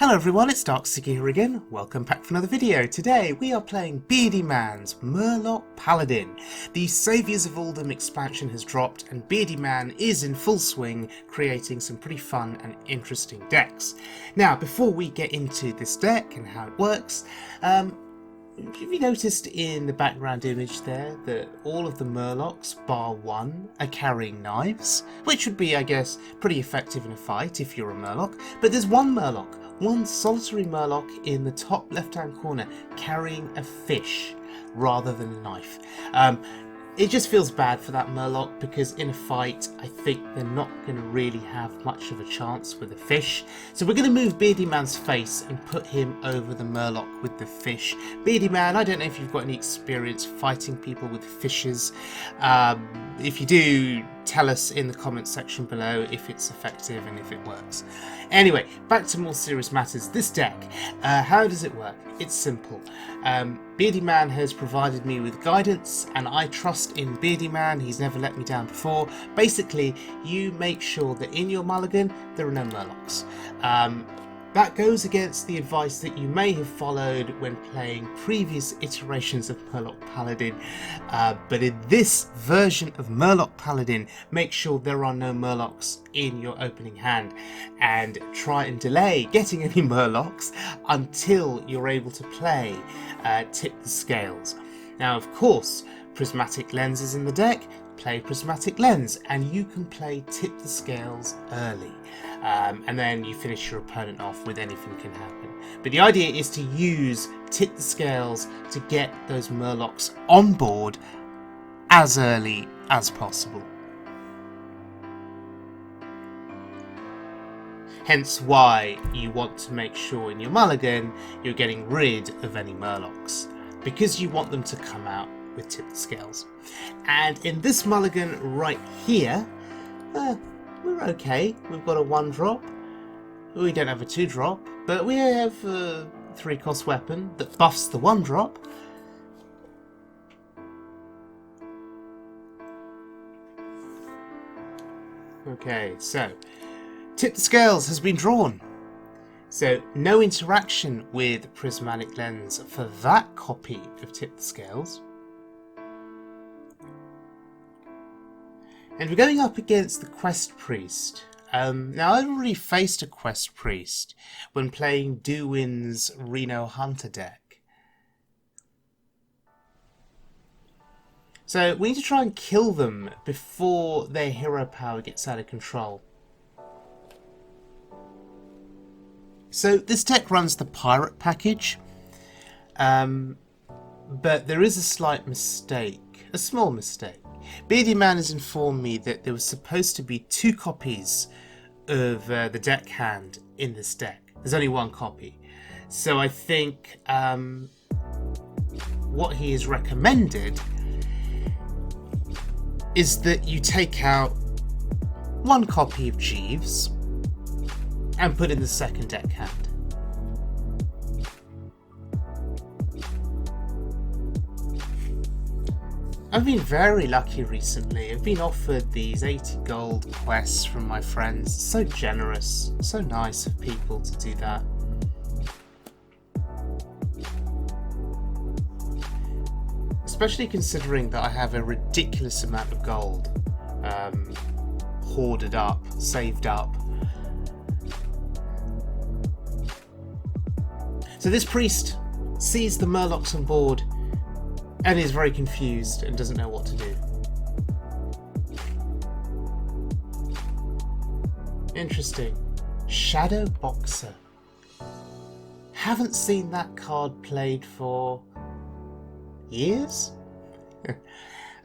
Hello everyone, it's Darksea here again. Welcome back for another video. Today we are playing Beardyman's Murloc Paladin. The Saviours of Uldum expansion has dropped and Beardyman is in full swing, creating some pretty fun and interesting decks. Now, before we get into this deck and how it works, have you noticed in the background image there that all of the Murlocs, bar one, are carrying knives? Which would be, I guess, pretty effective in a fight if you're a Murloc. But there's one Murloc, one solitary Murloc in the top left-hand corner, carrying a fish rather than a knife. It just feels bad for that Murloc because in a fight I think they're not going to really have much of a chance with a fish. So we're going to move Beardyman's face and put him over the Murloc with the fish. Beardyman, I don't know if you've got any experience fighting people with fishes. If you do, tell us in the comments section below if it's effective and if it works. Anyway, back to more serious matters. This deck, how does it work? It's simple. Beardyman has provided me with guidance and I trust in Beardyman. He's never let me down before. Basically, you make sure that in your mulligan there are no Murlocs. That goes against the advice that you may have followed when playing previous iterations of Murloc Paladin, but in this version of Murloc Paladin, make sure there are no Murlocs in your opening hand and try and delay getting any Murlocs until you're able to play Tip the Scales. Now, of course, Prismatic Lens is in the deck. Play Prismatic Lens and you can play Tip the Scales early, and then you finish your opponent off with Anyfin can happen. But the idea is to use Tip the Scales to get those Murlocs on board as early as possible. Hence why you want to make sure in your mulligan you're getting rid of any Murlocs, because you want them to come out with Tip the Scales. And in this mulligan right here, we're okay. We've got a 1-drop. We don't have a 2-drop, but we have a 3-cost weapon that buffs the 1-drop. Okay, so Tip the Scales has been drawn. So no interaction with Prismatic Lens for that copy of Tip the Scales. And we're going up against the Quest Priest. Now, I've already faced a Quest Priest when playing Duwin's Reno Hunter deck. So we need to try and kill them before their hero power gets out of control. So this deck runs the Pirate package, but there is a slight mistake, a small mistake. Beardyman has informed me that there was supposed to be 2 copies of the Deckhand in this deck. There's only 1 copy. So I think what he has recommended is that you take out 1 copy of Jeeves and put in the second Deckhand. I've been very lucky recently. I've been offered these 80 gold quests from my friends. So generous, so nice of people to do that. Especially considering that I have a ridiculous amount of gold hoarded up, saved up. So this priest sees the Murlocs on board and is very confused and doesn't know what to do. Interesting. Shadow Boxer. Haven't seen that card played for years?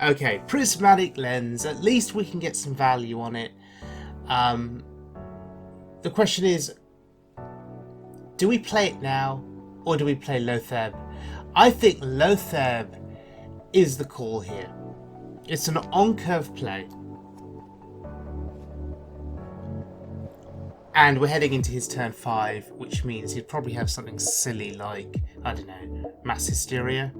Okay, Prismatic Lens. At least we can get some value on it. The question is, do we play it now or do we play Lotheb? I think Lotheb is the call here. It's an on-curve play. And we're heading into his turn 5, which means he'd probably have something silly like, I don't know, Mass Hysteria.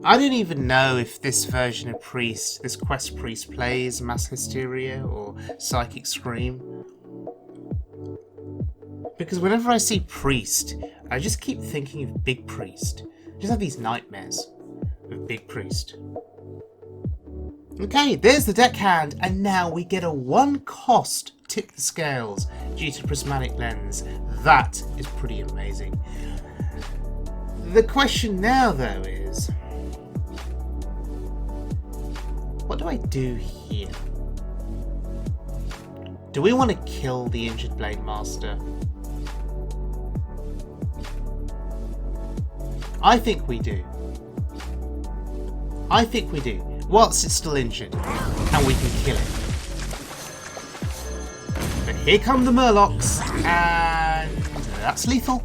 I don't even know if this version of Priest, this Quest Priest, plays Mass Hysteria or Psychic Scream. Because whenever I see Priest, I just keep thinking of Big Priest. I just have these nightmares of Big Priest. Okay, there's the Deckhand, and now we get a 1-cost Tip the Scales due to Prismatic Lens. That is pretty amazing. The question now, though, is... what do I do here? Do we want to kill the Injured Blade Master? I think we do. I think we do. Whilst it's still injured, and we can kill it. But here come the Murlocs, and that's lethal.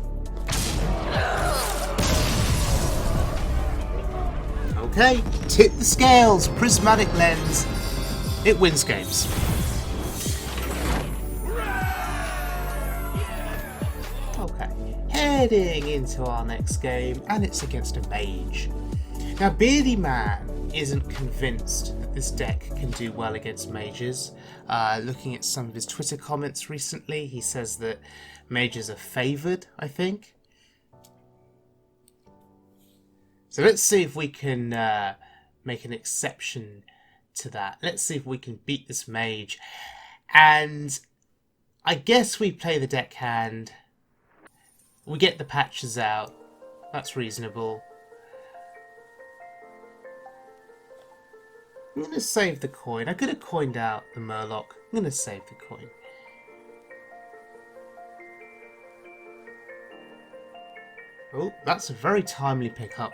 Okay, Tip the Scales, Prismatic Lens. It wins games. Okay, heading into our next game, and it's against a mage. Now, Beardyman isn't convinced that this deck can do well against mages. Looking at some of his Twitter comments recently, he says that mages are favoured, I think. So let's see if we can make an exception to that. Let's see if we can beat this mage. And I guess we play the Deckhand. We get the patches out. That's reasonable. I'm going to save the coin. I could have coined out the Murloc. I'm going to save the coin. Oh, that's a very timely pickup.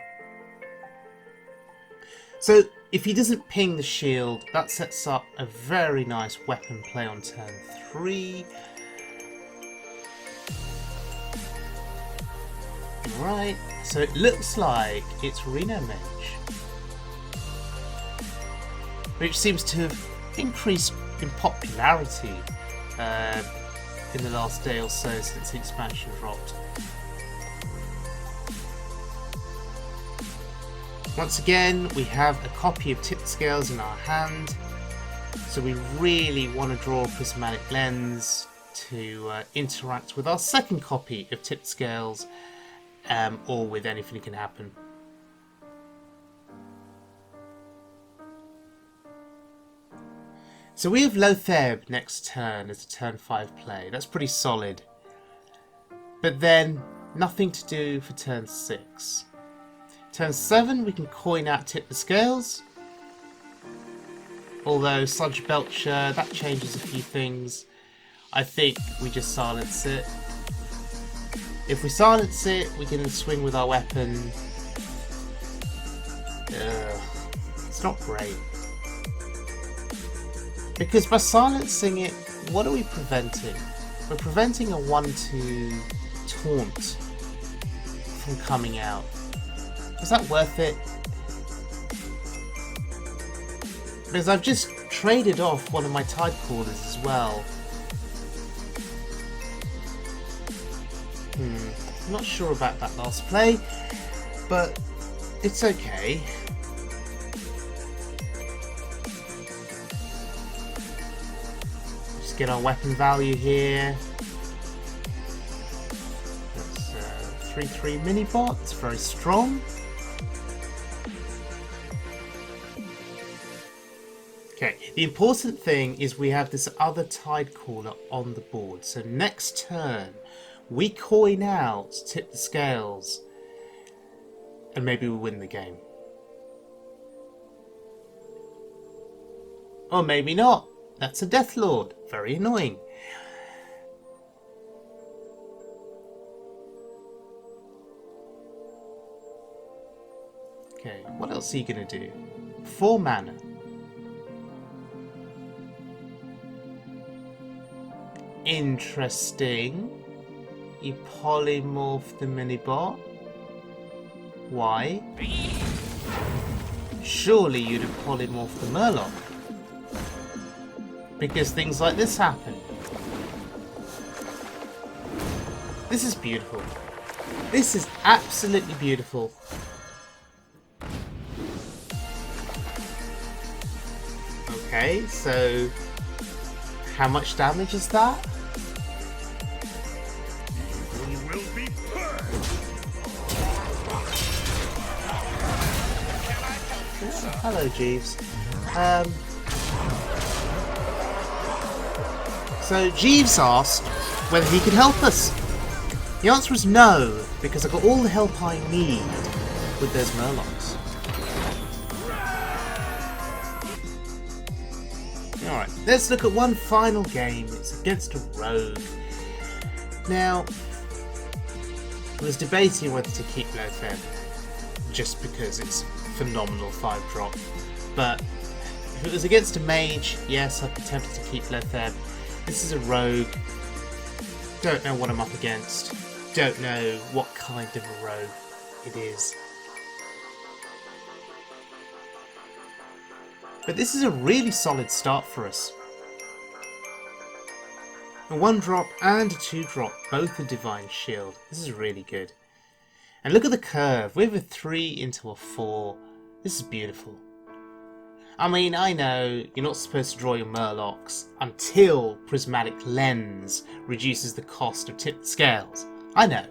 So, if he doesn't ping the shield, that sets up a very nice weapon play on turn 3. Right, so it looks like it's Reno Mage, which seems to have increased in popularity in the last day or so since the expansion dropped. Once again, we have a copy of Tip the Scales in our hand, so we really want to draw a Prismatic Lens to interact with our second copy of Tip the Scales, or with Anyfin that can happen. So we have Lotheb next turn as a turn 5 play. That's pretty solid. But then, nothing to do for turn 6. Turn 7, we can coin out Tip the Scales. Although Sludge Belcher, that changes a few things. I think we just silence it. If we silence it, we can swing with our weapon. Ugh, it's not great. Because by silencing it, what are we preventing? We're preventing a 1-2 taunt from coming out. Is that worth it? Because I've just traded off one of my Tide Callers as well. I'm not sure about that last play, but it's okay. Just get our weapon value here. That's 3/3 mini bot. It's very strong. Okay, the important thing is we have this other Tide Caller on the board. So next turn, we coin out Tip the Scales, and maybe we win the game. Or maybe not. That's a Death Lord. Very annoying. Okay, what else are you going to do? 4 mana. Interesting. You polymorph the minibot. Why? Surely you'd have polymorphed the Murloc. Because things like this happen. This is beautiful. This is absolutely beautiful. Okay, so how much damage is that? Hello, Jeeves. So Jeeves asked whether he could help us. The answer is no, because I've got all the help I need with those Murlocs. Alright, let's look at one final game. It's against a rogue. Now, I was debating whether to keep Lotheb, just because it's phenomenal 5-drop. But if it was against a mage, yes, I'd be tempted to keep Lotheb. This is a rogue. Don't know what I'm up against. Don't know what kind of a rogue it is. But this is a really solid start for us. A 1-drop and a 2-drop, both a Divine Shield. This is really good. And look at the curve. We have a 3 into a 4. This is beautiful. I mean, I know you're not supposed to draw your Murlocs until Prismatic Lens reduces the cost of tipped scales. I know.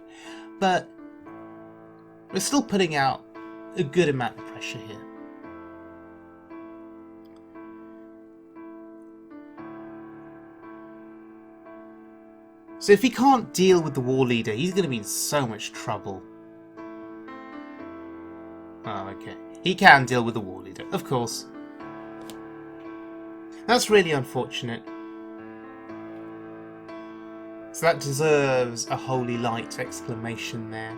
But we're still putting out a good amount of pressure here. So if he can't deal with the War Leader, he's going to be in so much trouble. Oh, okay. He can deal with the War Leader, of course. That's really unfortunate. So that deserves a holy light exclamation there.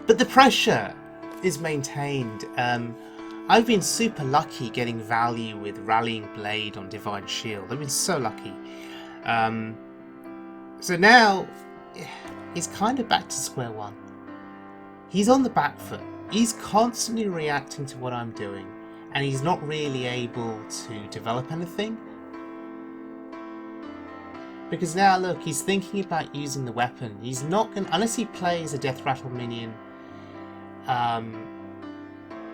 But the pressure is maintained. I've been super lucky getting value with Rallying Blade on Divine Shield. I've been so lucky. So now he's kind of back to square one. He's on the back foot. He's constantly reacting to what I'm doing, and he's not really able to develop anything. Because now look, he's thinking about using the weapon. He's not going, unless he plays a Death Rattle minion,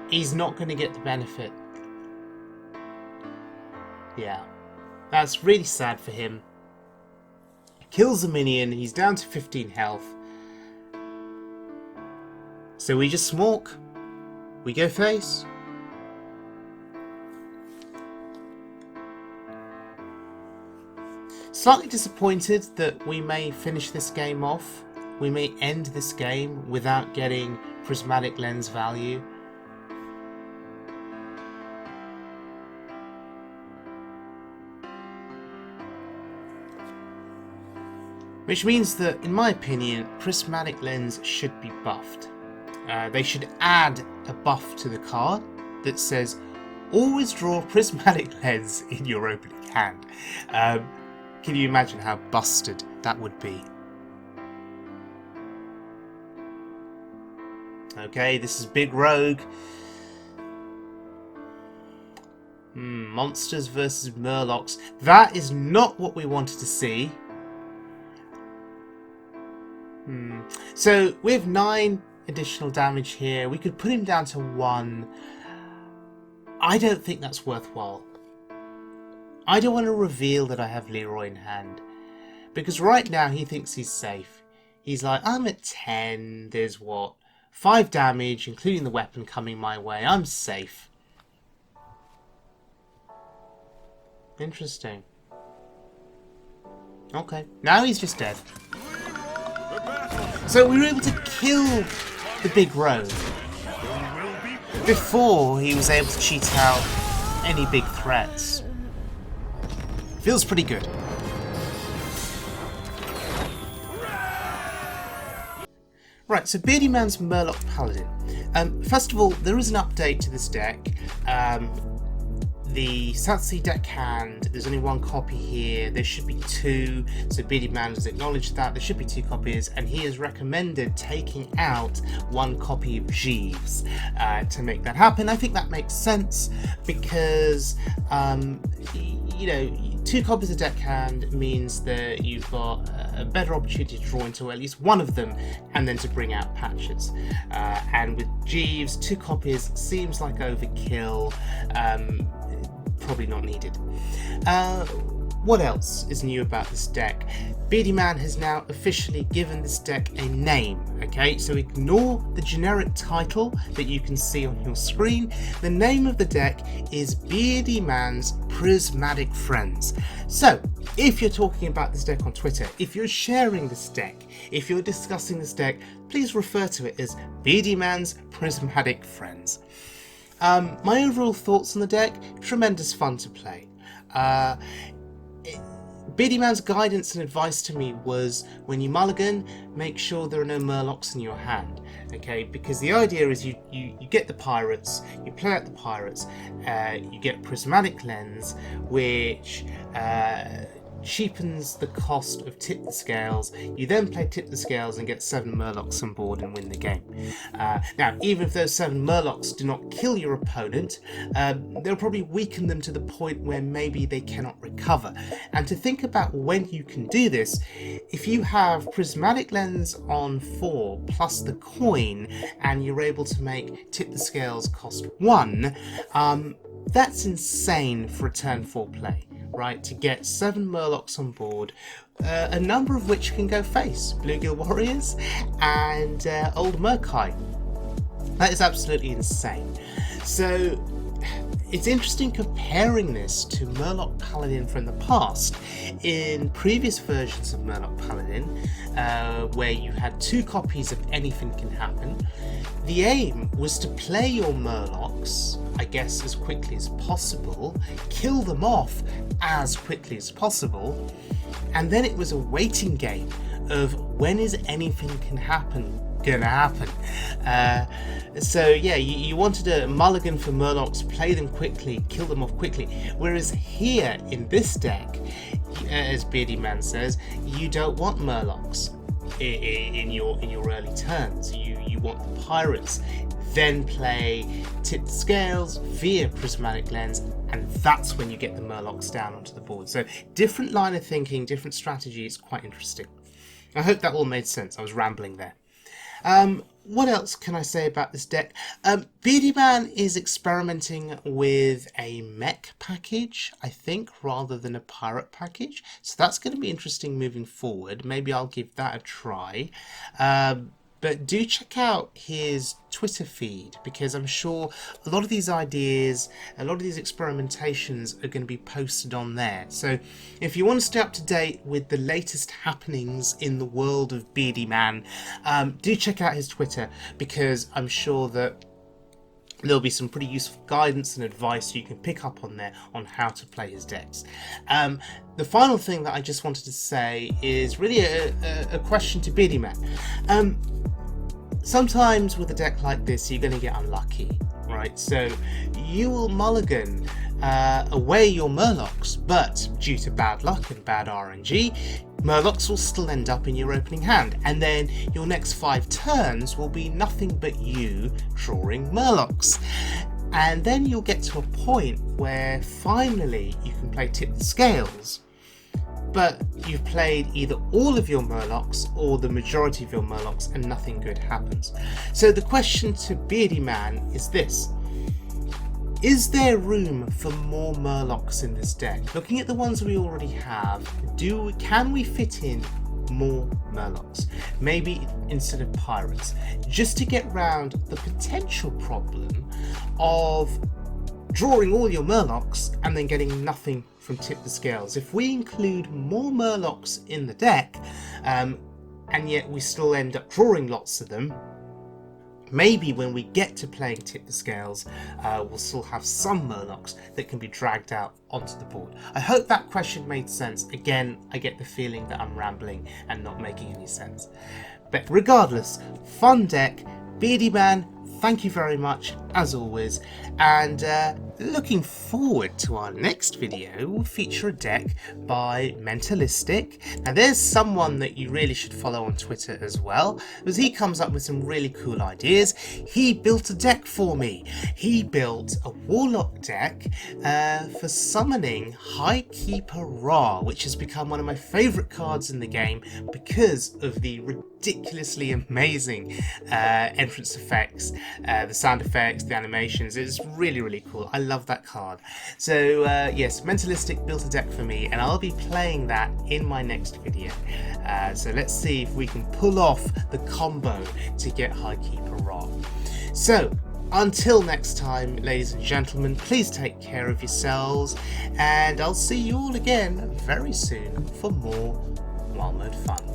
he's not going to get the benefit. Yeah, that's really sad for him. Kills a minion, he's down to 15 health. So we just smork. We go face. Slightly disappointed that we may finish this game off. We may end this game without getting Prismatic Lens value. Which means that, in my opinion, Prismatic Lens should be buffed. They should add a buff to the card that says, always draw Prismatic Lens in your opening hand. Can you imagine how busted that would be? Okay, this is Big Rogue. Monsters versus Murlocs. That is not what we wanted to see. So we have 9 additional damage here. We could put him down to 1. I don't think that's worthwhile. I don't want to reveal that I have Leroy in hand, because right now he thinks he's safe. He's like, I'm at 10, there's what, 5 damage, including the weapon coming my way, I'm safe. Interesting. Okay, now he's just dead. So we were able to kill the Big Rogue before he was able to cheat out any big threats. Feels pretty good. Right, so Beardyman's Murloc Paladin. First of all, there is an update to this deck. The Southsea Deckhand, there's only 1 copy here, there should be 2, so Beardyman has acknowledged that, there should be 2 copies, and he has recommended taking out 1 copy of Jeeves to make that happen. I think that makes sense, because, you know, 2 copies of Deckhand means that you've got a better opportunity to draw into at least one of them, and then to bring out patches. And with Jeeves, 2 copies seems like overkill. Probably not needed. what else is new about this deck? Beardyman has now officially given this deck a name, okay? So ignore the generic title that you can see on your screen. The name of the deck is Beardyman's Prismatic Friends. So, if you're talking about this deck on Twitter, if you're sharing this deck, if you're discussing this deck, please refer to it as Beardyman's Prismatic Friends. My overall thoughts on the deck, tremendous fun to play. Beardyman's guidance and advice to me was, when you mulligan, make sure there are no Murlocs in your hand, okay? Because the idea is you get the pirates, you play out the pirates, you get Prismatic Lens, which cheapens the cost of Tip the Scales. You then play Tip the Scales and get 7 Murlocs on board and win the game. Now, even if those 7 Murlocs do not kill your opponent, they'll probably weaken them to the point where maybe they cannot recover. And to think about when you can do this, if you have Prismatic Lens on 4 plus the coin and you're able to make Tip the Scales cost 1, that's insane for a turn 4 play. Right, to get 7 Murlocs on board, a number of which can go face, Bluegill Warriors and Old Murkai. That is absolutely insane. So it's interesting comparing this to Murloc Paladin from the past. In previous versions of Murloc Paladin, where you had 2 copies of Anyfin Can Happen, the aim was to play your Murlocs, I guess, as quickly as possible, kill them off as quickly as possible, and then it was a waiting game of when is Anything Can Happen gonna happen. So yeah, you wanted a mulligan for Murlocs, play them quickly, kill them off quickly, whereas here in this deck, as Beardyman says, you don't want Murlocs in your early turns. You want the pirates, then play Tip the Scales via Prismatic Lens, and that's when you get the Murlocs down onto the board. So different line of thinking, different strategy. It's quite interesting. I hope that all made sense. I was rambling there. What else can I say about this deck? Beardyman is experimenting with a mech package, I think, rather than a pirate package. So that's going to be interesting moving forward. Maybe I'll give that a try. But do check out his Twitter feed, because I'm sure a lot of these ideas, a lot of these experimentations are going to be posted on there. So if you want to stay up to date with the latest happenings in the world of Beardyman, do check out his Twitter, because I'm sure that there'll be some pretty useful guidance and advice you can pick up on there on how to play his decks. The final thing that I just wanted to say is really a question to Beardyman. Sometimes with a deck like this, you're going to get unlucky, right? So you will mulligan away your Murlocs, but due to bad luck and bad RNG, Murlocs will still end up in your opening hand, and then your next 5 turns will be nothing but you drawing Murlocs. And then you'll get to a point where finally you can play Tip the Scales, but you've played either all of your Murlocs or the majority of your Murlocs and nothing good happens. So the question to Beardyman is this: is there room for more Murlocs in this deck? Looking at the ones we already have, can we fit in more Murlocs? Maybe instead of pirates, just to get round the potential problem of drawing all your Murlocs and then getting nothing from Tip the Scales. If we include more Murlocs in the deck, and yet we still end up drawing lots of them, maybe when we get to playing Tip the Scales, we'll still have some Murlocs that can be dragged out onto the board. I hope that question made sense. Again, I get the feeling that I'm rambling and not making any sense. But regardless, fun deck. Beardyman, thank you very much, as always, and looking forward to our next video. Will feature a deck by Mentalistic. Now there's someone that you really should follow on Twitter as well, because he comes up with some really cool ideas. He built a deck for me. He built a Warlock deck for summoning High Keeper Ra, which has become one of my favourite cards in the game because of the ridiculously amazing entrance effects, the sound effects, to the animations. It's really, really cool. I love that card. So yes, Mentalistic built a deck for me, and I'll be playing that in my next video. So let's see if we can pull off the combo to get Highkeeper Rock. So until next time, ladies and gentlemen, please take care of yourselves, and I'll see you all again very soon for more Wild Mode fun.